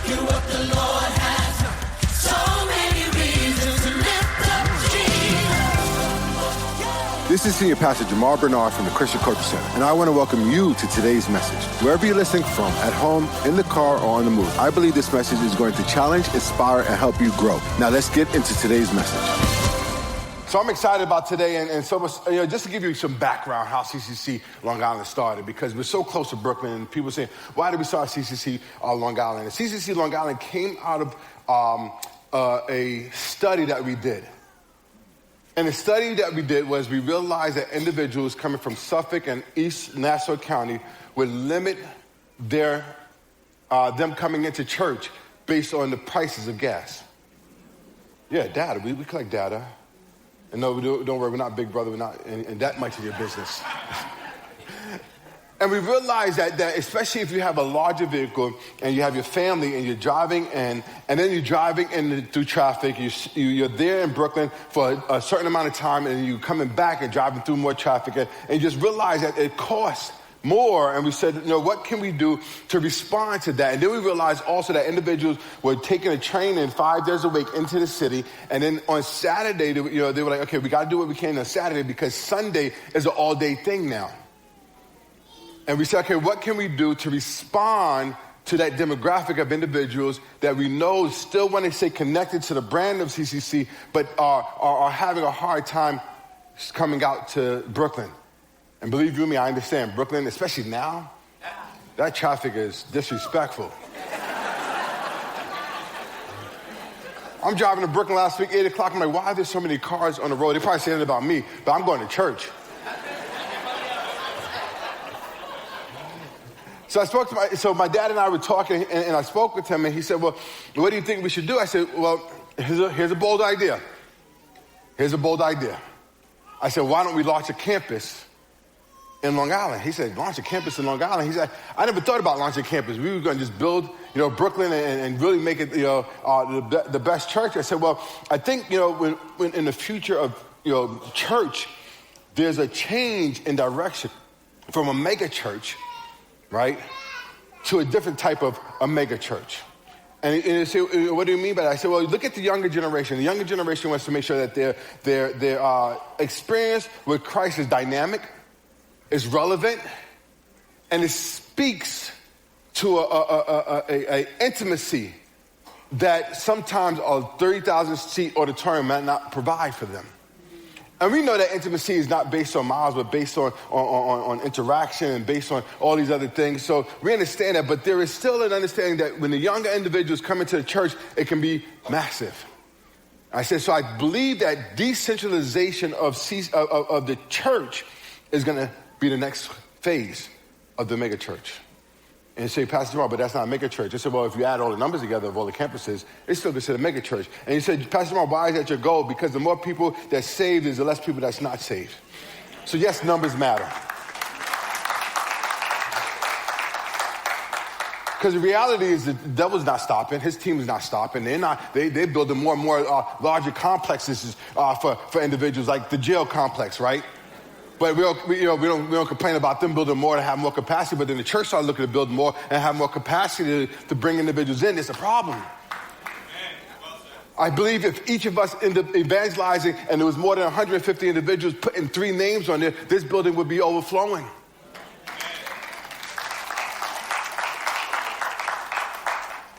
you up, the Lord has so many reasons to lift up Jesus. This is Senior Pastor Jamaal Bernard from the Christian Culture Center, and I want to welcome you to today's message. Wherever you're listening from, at home, in the car, or on the move, I believe this message is going to challenge, inspire, and help you grow. Now let's get into today's message. So I'm excited about today, and so much, just to give you some background how CCC Long Island started, because we're so close to Brooklyn, and people say, why did we start CCC Long Island? And CCC Long Island came out of a study that we did. And the study that we did was we realized that individuals coming from Suffolk and East Nassau County would limit them coming into church based on the prices of gas. Yeah, data. We collect data. And no, don't worry, we're not Big Brother. We're not in that much of your business. And we realized that especially if you have a larger vehicle and you have your family and you're driving and then you're driving through traffic, you're there in Brooklyn for a certain amount of time and you're coming back and driving through more traffic and you just realize that it costs more. And we said, what can we do to respond to that? And then we realized also that individuals were taking a train in 5 days a week into the city. And then on Saturday, they were like, okay, we got to do what we can on Saturday because Sunday is an all-day thing now. And we said, okay, what can we do to respond to that demographic of individuals that we know still want to stay connected to the brand of CCC, but are having a hard time coming out to Brooklyn? And believe you me, I understand. Brooklyn, especially now, that traffic is disrespectful. I'm driving to Brooklyn last week, 8 o'clock. I'm like, why are there so many cars on the road? They probably saying it about me, but I'm going to church. So my dad and I were talking, and I spoke with him, and he said, well, what do you think we should do? I said, well, here's a bold idea. Here's a bold idea. I said, why don't we launch a campus in Long Island? He said, launch a campus in Long Island? He said, I never thought about launching a campus. We were going to just build, Brooklyn and really make it, the best church. I said, well, I think, when in the future of, church, there's a change in direction from a mega church, right, to a different type of a mega church. And he said, what do you mean by that? I said, well, look at the younger generation. The younger generation wants to make sure that their experience with Christ is dynamic, is relevant, and it speaks to a intimacy that sometimes a 30,000-seat auditorium might not provide for them. And we know that intimacy is not based on miles, but based on interaction and based on all these other things. So we understand that, but there is still an understanding that when the younger individuals come into the church, it can be massive. I said, so I believe that decentralization of the church is going to be the next phase of the mega church. And you say, Pastor Jamaal, but that's not a mega church. I said, well, if you add all the numbers together of all the campuses, it's still considered a mega church. And you said, Pastor Jamaal, why is that your goal? Because the more people that's saved is the less people that's not saved. So yes, numbers matter. Because the reality is the devil's not stopping. His team is not stopping. They're building more and more larger complexes for individuals, like the jail complex, right? But we don't complain about them building more to have more capacity. But then the church started looking to build more and have more capacity to bring individuals in. It's a problem. I believe if each of us ended up evangelizing and there was more than 150 individuals putting 3 names on there, this building would be overflowing.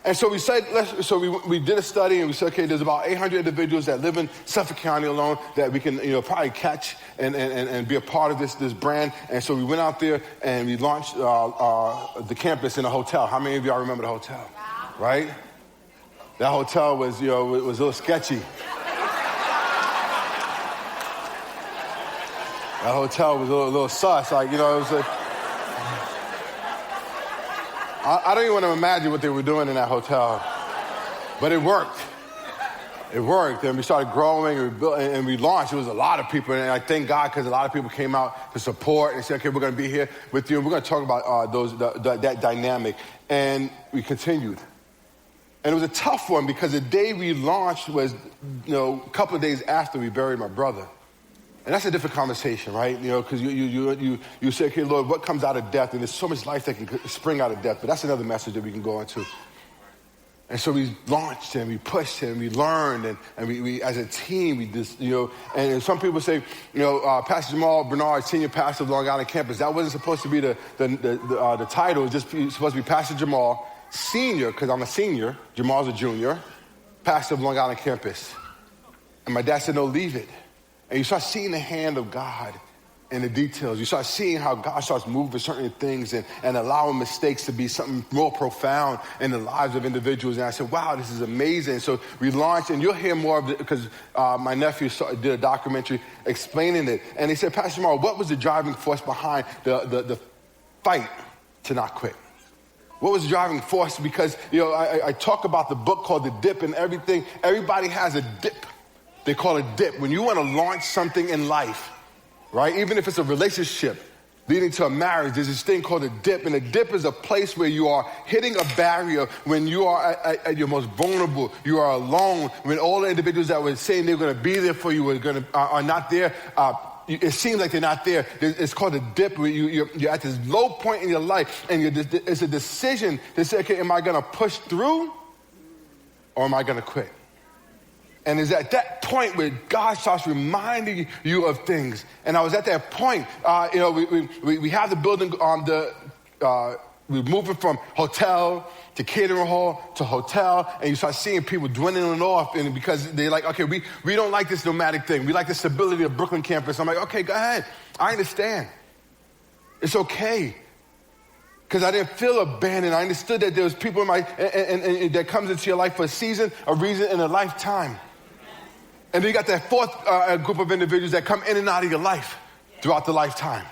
And so we said, we did a study and we said, okay, there's about 800 individuals that live in Suffolk County alone that we can, probably catch and be a part of this brand. And so we went out there and we launched the campus in a hotel. How many of y'all remember the hotel? Right? That hotel was, was a little sketchy. That hotel was a little sus. Like, it was like, I don't even want to imagine what they were doing in that hotel, but it worked. It worked, and we started growing, and we launched. It was a lot of people, and I thank God because a lot of people came out to support and said, okay, we're going to be here with you, and we're going to talk about that dynamic, and we continued. And it was a tough one because the day we launched was, a couple of days after we buried my brother. And that's a different conversation, right? Because you say, okay, Lord, what comes out of death? And there's so much life that can spring out of death. But that's another message that we can go into. And so we launched and we pushed and we learned and we as a team, we just, and some people say, Pastor Jamaal Bernard, Senior Pastor of Long Island campus, that wasn't supposed to be the title. It was just supposed to be Pastor Jamaal, Senior, because I'm a senior, Jamaal's a junior, Pastor of Long Island campus. And my dad said, no, leave it. And you start seeing the hand of God in the details. You start seeing how God starts moving certain things and allowing mistakes to be something more profound in the lives of individuals. And I said, wow, this is amazing. So we launched, and you'll hear more of it because my nephew did a documentary explaining it. And he said, Pastor Jamaal, what was the driving force behind the fight to not quit? What was the driving force? Because, I talk about the book called The Dip and everything. Everybody has a dip. They call it dip. When you want to launch something in life, right? Even if it's a relationship leading to a marriage, there's this thing called a dip. And a dip is a place where you are hitting a barrier when you are at your most vulnerable. You are alone. When all the individuals that were saying they're going to be there for you are not there. It seems like they're not there. It's called a dip where you're at this low point in your life. And it's a decision to say, okay, am I going to push through or am I going to quit? And it's at that point where God starts reminding you of things. And I was at that point, we have the building on we're moving from hotel to catering hall to hotel, and you start seeing people dwindling off, and because they're like, okay, we don't like this nomadic thing. We like the stability of Brooklyn campus. I'm like, okay, go ahead. I understand. It's okay. Because I didn't feel abandoned. I understood that there was people in and that comes into your life for a season, a reason, and a lifetime. And then you got that fourth group of individuals that come in and out of your life throughout the lifetime.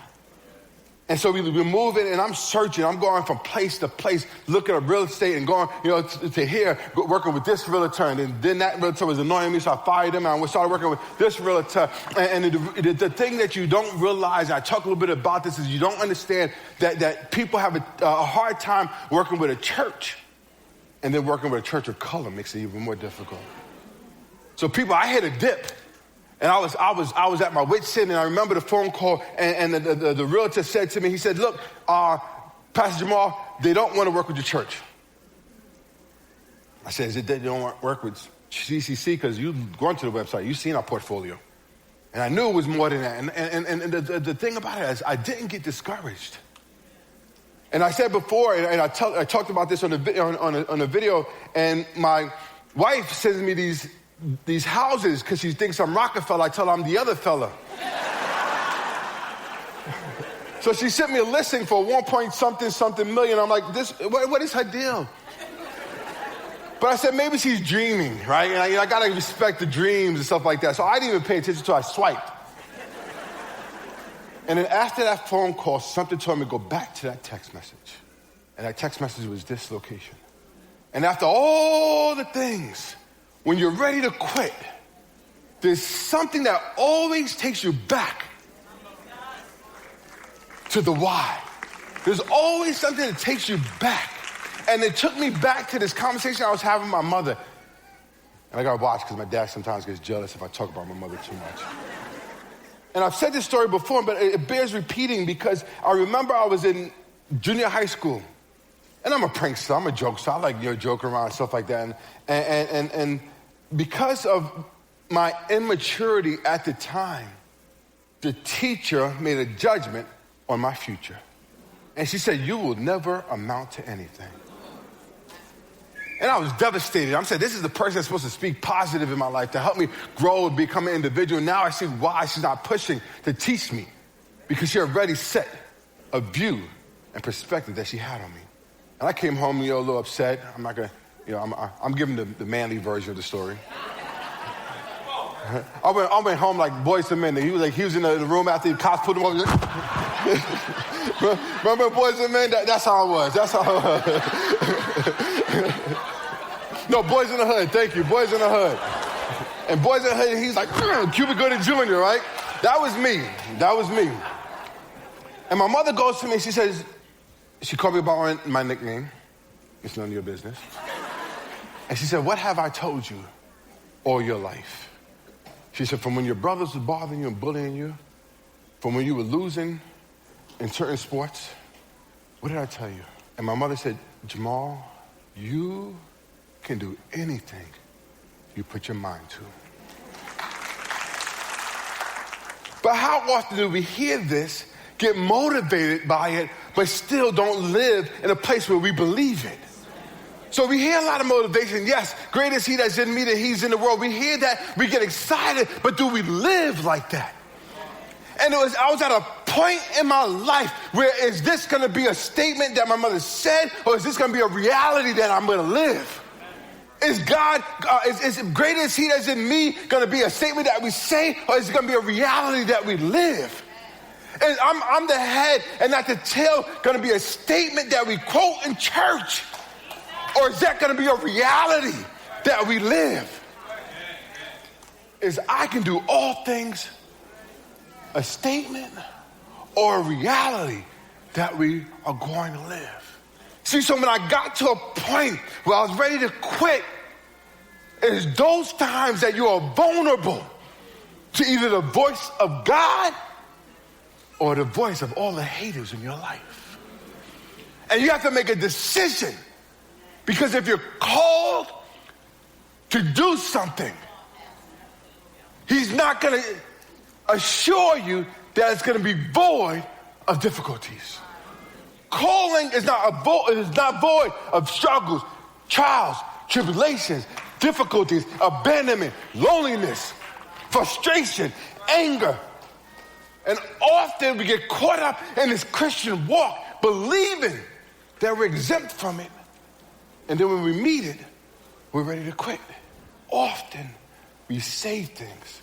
And so we're moving, and I'm searching. I'm going from place to place, looking at real estate and going, to here, working with this realtor. And then that realtor was annoying me, so I fired him. And we started working with this realtor. And the thing that you don't realize, and I talk a little bit about this, is you don't understand that people have a hard time working with a church. And then working with a church of color makes it even more difficult. So I hit a dip. And I was at my wit's end, and I remember the phone call, and the realtor said to me, he said, look, Pastor Jamaal, they don't want to work with your church. I said, is it that they don't want to work with CCC? Because you've gone to the website, you've seen our portfolio. And I knew it was more than that. And the thing about it is I didn't get discouraged. And I said before, and I talked about this on the video, and my wife sends me these houses because she thinks I'm Rockefeller. I tell her I'm the other fella. So she sent me a listing for 1.something million. I'm like, what is her deal? But I said, maybe she's dreaming, right? And I got to respect the dreams and stuff like that. So I didn't even pay attention until I swiped. And then after that phone call, something told me to go back to that text message. And that text message was this location. And after all the things, when you're ready to quit, there's something that always takes you back to the why. There's always something that takes you back. And it took me back to this conversation I was having with my mother. And I gotta watch because my dad sometimes gets jealous if I talk about my mother too much. And I've said this story before, but it bears repeating because I remember I was in junior high school. And I'm a prankster, I'm a jokester. I like joking around and stuff like that. And because of my immaturity at the time, the teacher made a judgment on my future. And she said, you will never amount to anything. And I was devastated. I'm saying, this is the person that's supposed to speak positive in my life, to help me grow and become an individual. Now I see why she's not pushing to teach me, because she already set a view and perspective that she had on me. And I came home, a little upset. I'm not gonna, I'm giving the manly version of the story. I went home like Boys to Men. He was in the room after the cops put him over. Remember Boys to Men? That's how it was. That's how it was. No, Boys in the Hood. Thank you. Boys in the Hood. And Boys in the Hood, he's like, Cuba Gooding Jr., right? That was me. And my mother goes to me, she says, she called me about my nickname. It's none of your business. And she said, what have I told you all your life? She said, from when your brothers were bothering you and bullying you, from when you were losing in certain sports, what did I tell you? And my mother said, Jamaal, you can do anything you put your mind to. But how often do we hear this, get motivated by it, but still don't live in a place where we believe it? So we hear a lot of motivation. Yes, great is he that's in me than he's in the world. We hear that, we get excited, but do we live like that? And I was at a point in my life where is this going to be a statement that my mother said, or is this going to be a reality that I'm going to live? Is God, is great as he that's in me going to be a statement that we say, or is it going to be a reality that we live? And I'm the head and not the tail, going to be a statement that we quote in church, or is that going to be a reality that we live? Is I can do all things a statement or a reality that we are going to live? See, so when I got to a point where I was ready to quit, it's those times that you are vulnerable to either the voice of God or the voice of all the haters in your life. And you have to make a decision, because if you're called to do something, he's not going to assure you that it's going to be void of difficulties. Calling is not void of struggles, trials, tribulations, difficulties, abandonment, loneliness, frustration, anger. And often we get caught up in this Christian walk, believing that we're exempt from it. And then when we meet it, we're ready to quit. Often we say things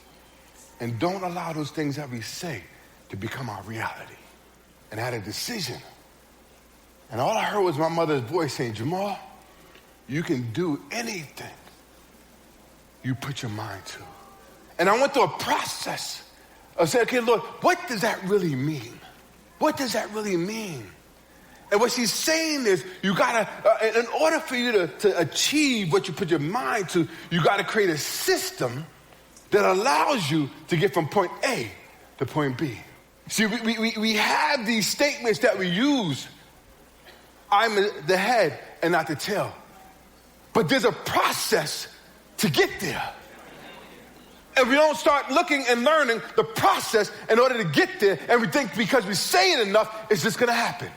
and don't allow those things that we say to become our reality. And I had a decision. And all I heard was my mother's voice saying, Jamaal, you can do anything you put your mind to. And I went through a process of saying, okay, Lord, what does that really mean? What does that really mean? And what she's saying is, you gotta, in order for you to achieve what you put your mind to, you gotta create a system that allows you to get from point A to point B. See, we have these statements that we use. I'm the head and not the tail. But there's a process to get there. And we don't start looking and learning the process in order to get there, and we think because we say it enough, it's just gonna happen.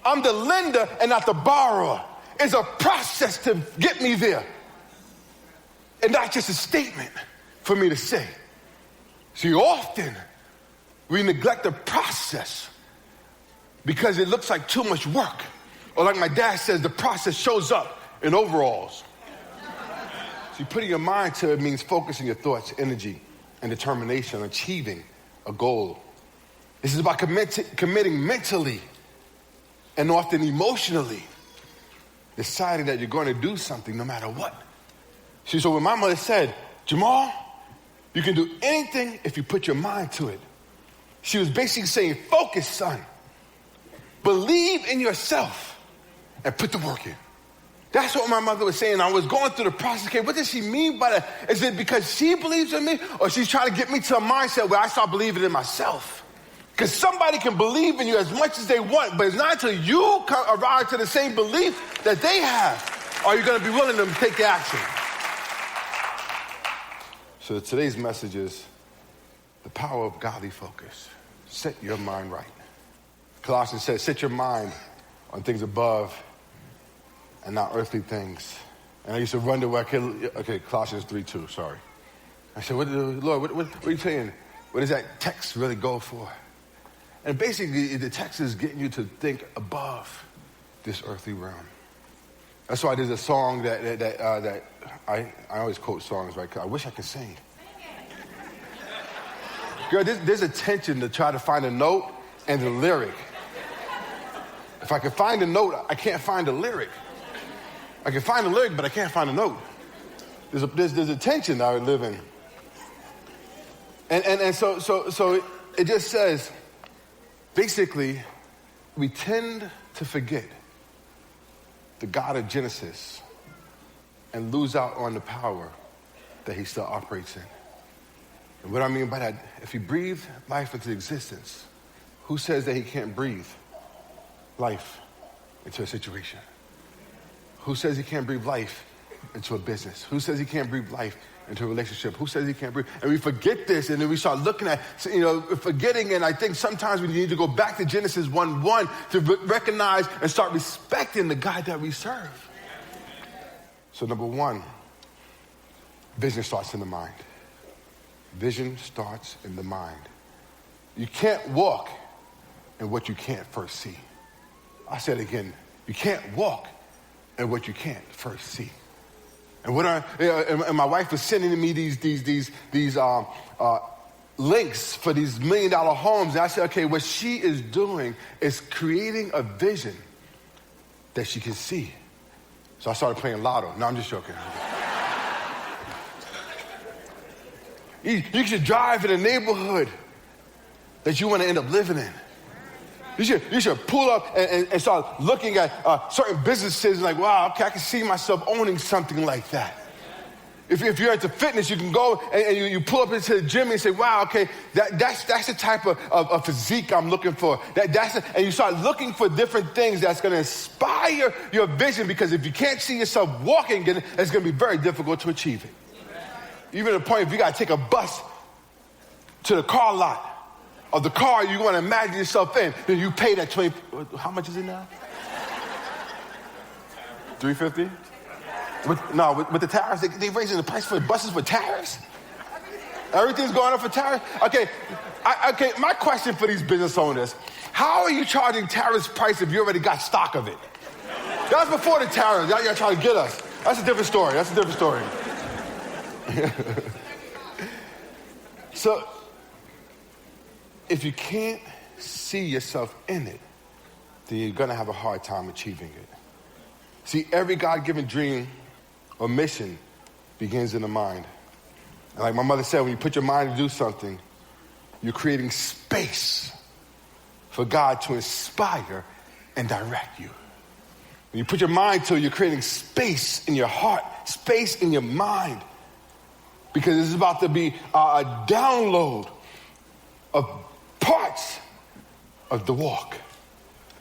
I'm the lender and not the borrower. It's a process to get me there, and not just a statement for me to say. See, often we neglect the process because it looks like too much work. Or like my dad says, the process shows up in overalls. See, putting your mind to it means focusing your thoughts, energy, and determination on achieving a goal. This is about committing mentally and often emotionally, deciding that you're going to do something no matter what. See, so when my mother said, Jamaal, you can do anything if you put your mind to it, she was basically saying, focus, son. Believe in yourself and put the work in. That's what my mother was saying. I was going through the process. Okay, what does she mean by that? Is it because she believes in me, or she's trying to get me to a mindset where I start believing in myself? Because somebody can believe in you as much as they want, but it's not until you arrive to the same belief that they have are you going to be willing to take the action. So today's message is the power of godly focus. Set your mind right. Colossians says, set your mind on things above and not earthly things. And I used to wonder where Colossians 3:2, sorry. I said, Lord, what are you saying? What does that text really go for? And basically, the text is getting you to think above this earthly realm. That's why there's a song that I always quote songs, right? 'Cause I wish I could sing. Girl, there's a tension to try to find a note and the lyric. If I can find a note, I can't find a lyric. I can find a lyric, but I can't find a note. There's a tension that I live in. And so it just says, basically, we tend to forget the God of Genesis and lose out on the power that he still operates in. And what I mean by that, if he breathed life into existence, who says that he can't breathe life into a situation? Who says he can't breathe life into a business? Who says he can't breathe life into a relationship? Who says he can't breathe? And we forget this, and then we start looking at, forgetting, and I think sometimes we need to go back to Genesis 1:1 to recognize and start respecting the God that we serve. So number one, vision starts in the mind. Vision starts in the mind. You can't walk in what you can't first see. I said again, you can't walk in what you can't first see. And and my wife was sending me these links for these $1 million homes. And I said, okay, what she is doing is creating a vision that she can see. So I started playing lotto. No, I'm just joking. You should drive in a neighborhood that you want to end up living in. You should pull up and start looking at certain businesses like, wow, okay, I can see myself owning something like that. If you're into fitness, you can go and you pull up into the gym and say, wow, okay, that's the type of physique I'm looking for. And you start looking for different things that's going to inspire your vision, because if you can't see yourself walking, it's going to be very difficult to achieve it. Even to the point if you got to take a bus to the car lot of the car you want to imagine yourself in, then you pay that how much is it now? $350? With the tariffs, they raising the price for buses for tariffs? Everything's going up for tariffs? Okay, my question for these business owners, how are you charging tariffs price if you already got stock of it? That's before the tariffs. Y'all trying to get us. That's a different story. So, if you can't see yourself in it, then you're going to have a hard time achieving it. See, every God-given dream or mission begins in the mind. And like my mother said, when you put your mind to do something, you're creating space for God to inspire and direct you. When you put your mind to it, you're creating space in your heart, space in your mind. Because this is about to be a download of parts of the walk.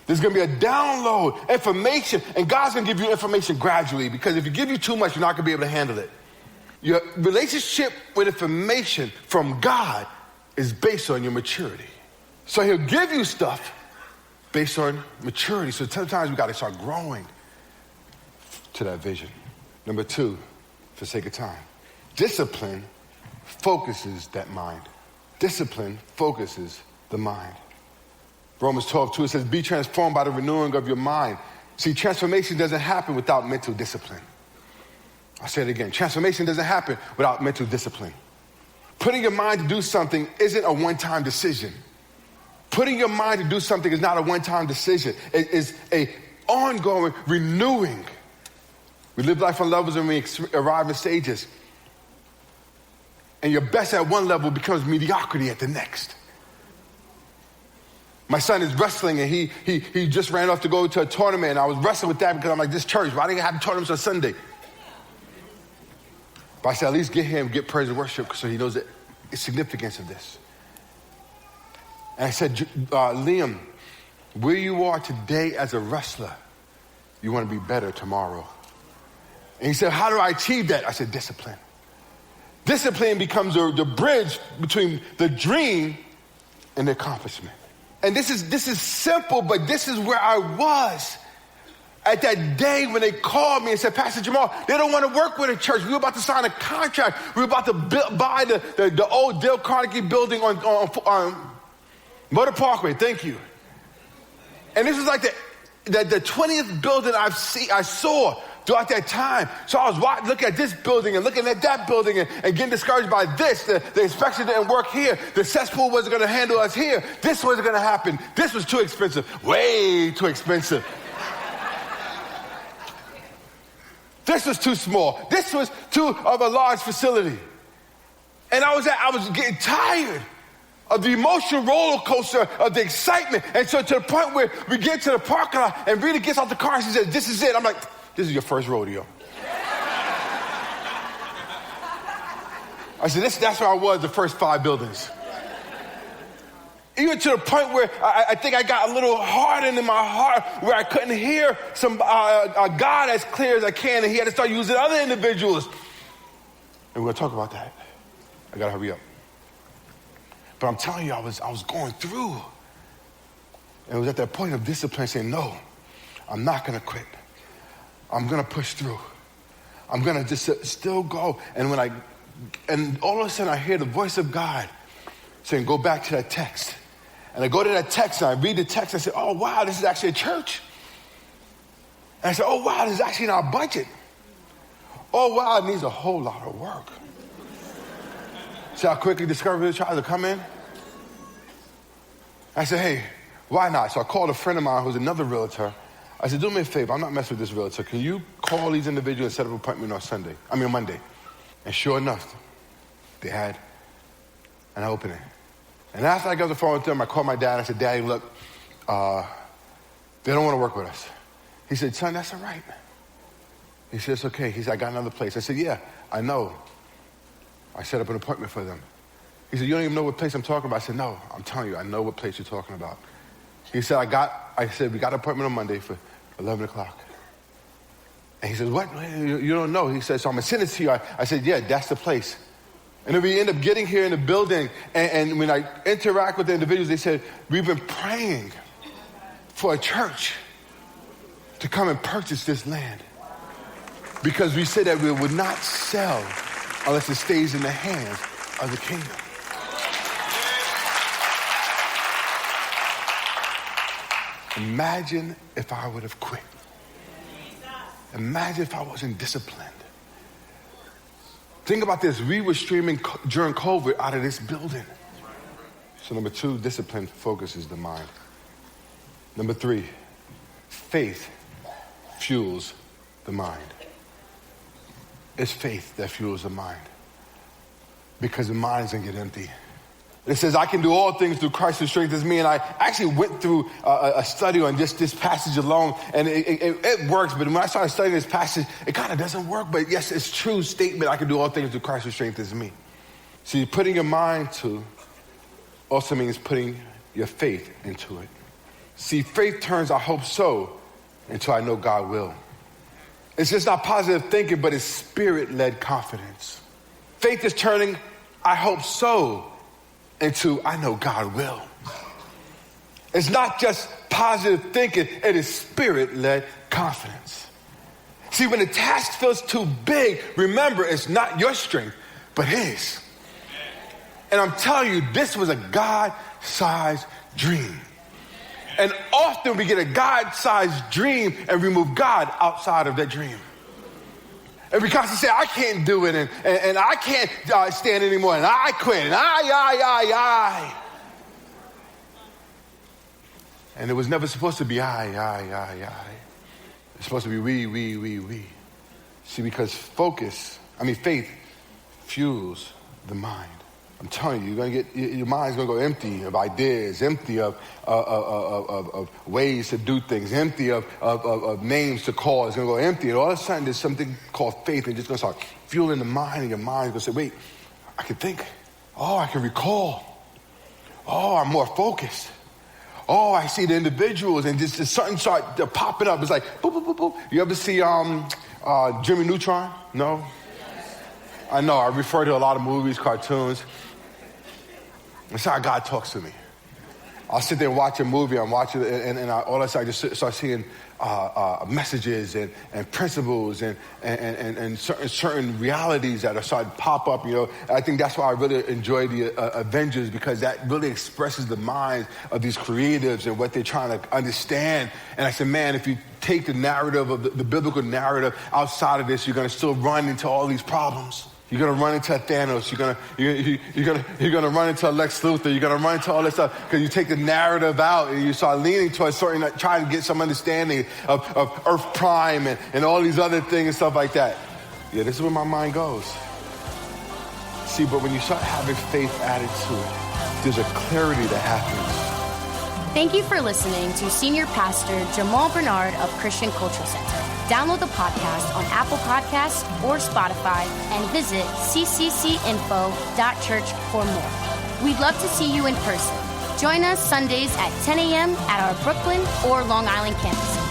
There's going to be a download, information, and God's going to give you information gradually, because if you give you too much, you're not going to be able to handle it. Your relationship with information from God is based on your maturity. So he'll give you stuff based on maturity. So sometimes we got to start growing to that vision. Number two, for sake of time, discipline focuses that mind. Discipline focuses the mind. Romans 12:2, it says, be transformed by the renewing of your mind. See, transformation doesn't happen without mental discipline. I'll say it again. Transformation doesn't happen without mental discipline. Putting your mind to do something isn't a one-time decision. Putting your mind to do something is not a one-time decision. It is an ongoing renewing. We live life on levels and we arrive in stages. And your best at one level becomes mediocrity at the next. My son is wrestling, and he just ran off to go to a tournament, and I was wrestling with that because I'm like, this church, why do you have tournaments on Sunday? But I said, at least get praise and worship so he knows the significance of this. And I said, Liam, where you are today as a wrestler, you want to be better tomorrow. And he said, how do I achieve that? I said, discipline. Discipline becomes the bridge between the dream and the accomplishment. And this is simple, but this is where I was at that day when they called me and said, Pastor Jamaal, they don't want to work with a church. We were about to sign a contract. We were about to buy the old Dale Carnegie building on Motor Parkway. Thank you. And this was like the 20th building I saw throughout that time. So I was looking at this building and looking at that building and getting discouraged by this. The inspection didn't work here. The cesspool wasn't going to handle us here. This wasn't going to happen. This was too expensive. Way too expensive. This was too small. This was too of a large facility. And I was getting tired of the emotional roller coaster of the excitement. And so to the point where we get to the parking lot and Rita gets out the car and she says, this is it. I'm like, this is your first rodeo. I said, that's where I was the first 5 buildings. Even to the point where I think I got a little hardened in my heart where I couldn't hear God as clear as I can, and he had to start using other individuals. And we're going to talk about that. I got to hurry up. But I'm telling you, I was going through. And it was at that point of discipline saying, no, I'm not going to quit. I'm going to push through. I'm going to just still go. And all of a sudden I hear the voice of God saying, go back to that text. And I go to that text and I read the text. I say, oh, wow, this is actually a church. And I said, oh, wow, this is actually in our budget. Oh, wow, it needs a whole lot of work. See how quickly discovery tried to come in? I said, hey, why not? So I called a friend of mine who's another realtor. I said, do me a favor. I'm not messing with this realtor. Can you call these individuals and set up an appointment on Monday? And sure enough, they had an opening. And after I got the phone with them, I called my dad. I said, Daddy, look, they don't want to work with us. He said, son, that's all right. He said, it's okay. He said, I got another place. I said, yeah, I know. I set up an appointment for them. He said, you don't even know what place I'm talking about. I said, no, I'm telling you, I know what place you're talking about. He said, I said, we got an appointment on Monday for 11 o'clock. And he says, what? You don't know. He said, so I'm going to send it to you. I said, yeah, that's the place. And then we end up getting here in the building, and when I interact with the individuals, they said, we've been praying for a church to come and purchase this land because we said that we would not sell unless it stays in the hands of the kingdom. Imagine if I would have quit. Imagine if I wasn't disciplined. Think about this. We were streaming during COVID out of this building. So number 2, discipline focuses the mind. Number 3, faith fuels the mind. It's faith that fuels the mind. Because the mind is going to get empty. It says, I can do all things through Christ who strengthens me. And I actually went through a study on just this passage alone. And it works. But when I started studying this passage, it kind of doesn't work. But yes, it's true statement. I can do all things through Christ who strengthens me. See, putting your mind to also means putting your faith into it. See, faith turns I hope so into I know God will. It's just not positive thinking, but it's spirit-led confidence. Faith is turning I hope so into I know God will. It's not just positive thinking, it is spirit-led confidence. See, when the task feels too big, remember it's not your strength, but his. And I'm telling you, this was a God-sized dream. And often we get a God-sized dream and we move God outside of that dream. And we constantly say, I can't do it, and I can't stand anymore, and I quit, and I. And it was never supposed to be I. It's supposed to be we. See, because faith fuels the mind. I'm telling you, your mind's gonna go empty of ideas, empty of ways to do things, empty of names to call. It's gonna go empty, and all of a sudden there's something called faith, and it's just gonna start fueling the mind, and your mind's gonna say, wait, I can think. Oh, I can recall. Oh, I'm more focused. Oh, I see the individuals, and just something start popping up. It's like boop, boop, boop, boop. You ever see Jimmy Neutron? No? I know, I refer to a lot of movies, cartoons. That's how God talks to me. I'll sit there and watch a movie, I'm watching it, and all of a sudden I just start seeing messages and principles and certain realities that are starting to pop up, you know. I think that's why I really enjoy the Avengers, because that really expresses the minds of these creatives and what they're trying to understand. And I said, man, if you take the narrative of the biblical narrative outside of this, you're going to still run into all these problems. You're gonna run into a Thanos. You're gonna run into a Lex Luthor. You're gonna run into all this stuff because you take the narrative out and you start leaning towards certain, trying to get some understanding of Earth Prime and all these other things and stuff like that. Yeah, this is where my mind goes. See, but when you start having faith added to it, there's a clarity that happens. Thank you for listening to Senior Pastor Jamaal Bernard of Christian Cultural Center. Download the podcast on Apple Podcasts or Spotify and visit cccinfo.church for more. We'd love to see you in person. Join us Sundays at 10 a.m. at our Brooklyn or Long Island campuses.